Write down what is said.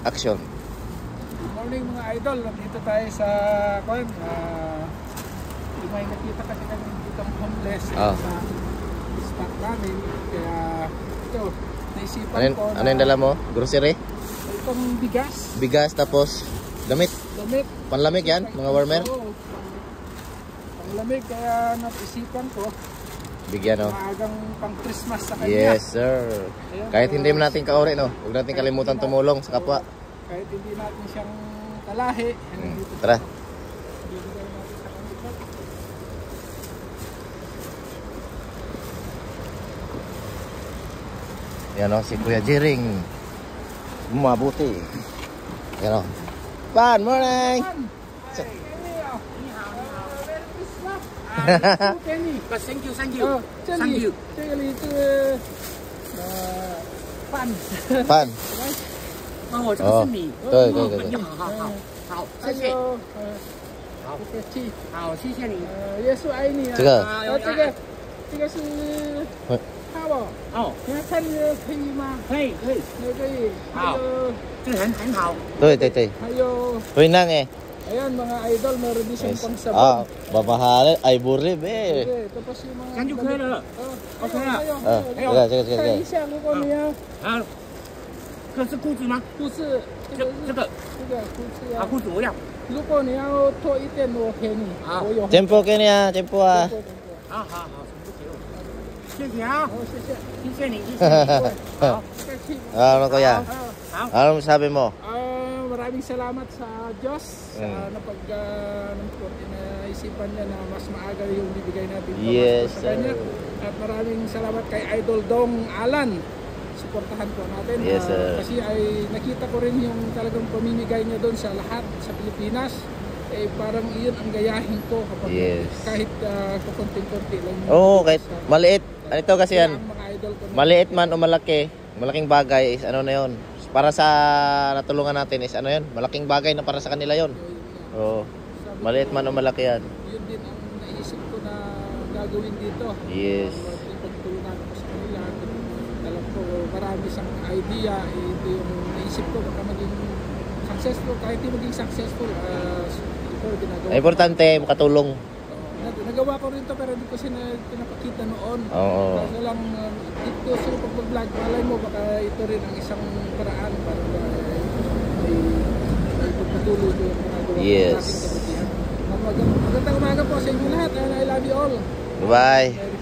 action. Good morning mga idol. Nandito tayo sa may nakita kasi kami dito homeless sa stock namin. Kaya ito, naisipan ko na... Ano yung dala mo? Grocery? Itong bigas. Bigas tapos damit? Damit. Panlamig yan? Mga warmer? Oo. Panlamig kaya naisipan ko. Bigyan, no? Maagang pang Christmas sa kanya. Yes, sir. Ayan, kahit hindi mo natin kaori, no? Huwag natin kalimutan tumulong sa kapwa. Kahit hindi natin siyang kalahi. Tara. Yan, o, si Kuya Jering. Mabuti. Yan, o. Pan, morning! Thank you. Thank you. Pan. Pan. 哦，这个是米。对。好，谢谢。好，谢谢你。耶稣爱你啊。这个是他吧？哦，你看可以吗？可以。可以。好，这个很好。对。还有。Uy nang eh. Ayan mga idol, meron din siyang pangsabon. Babahalin. Ay, burib eh. Okay, tapos yung mga... 这样就可以了。OK 了。这个。看一下，如果你要。啊，这是裤子吗？不是，这个裤子啊。裤子我要。如果你要脱一点，我给你。好。我有。Tempo kini ah, tempo ah. 好，谢谢啊。谢谢你。好。Ano kuya? Ano sabi mo? Maraming salamat sa Diyos na naisipan niya na mas maaga yung bibigay natin sa kanya. At maraming salamat kay Idol Dong Alan. Suportahan po natin. Yes, kasi ay nakita ko rin yung talagang pamimigay niya doon sa lahat sa Pilipinas. Eh parang iyon ang gayahin ko kapag kahit kukunting-kunti lang. Oo, kahit maliit. Ito kasi yan. Maliit man o malaki, malaking bagay is ano na yun. Para sa natulungan natin is ano yun, malaking bagay na para sa kanila yun. Oo. Maliit man o malaki yan. Yun din ang naisip ko na gagawin dito. Yes. Pagtulungan ko sa kanila. Alam ko marami siyang idea. Ito yung naisip ko baka maging successful. Kahit hindi maging successful, ito ginagawa. Importante, makatulong. Nagawa ko rin to pero hindi ko pinapakita noon. Oo. Kasi lang dito sa pag-vlog, malay mo baka ito rin ang isang paraan para ay pagpatuloy ko yung ginagawa natin kabutihan. Magandang umaga po sa inyo lahat and I love you all. Bye-bye.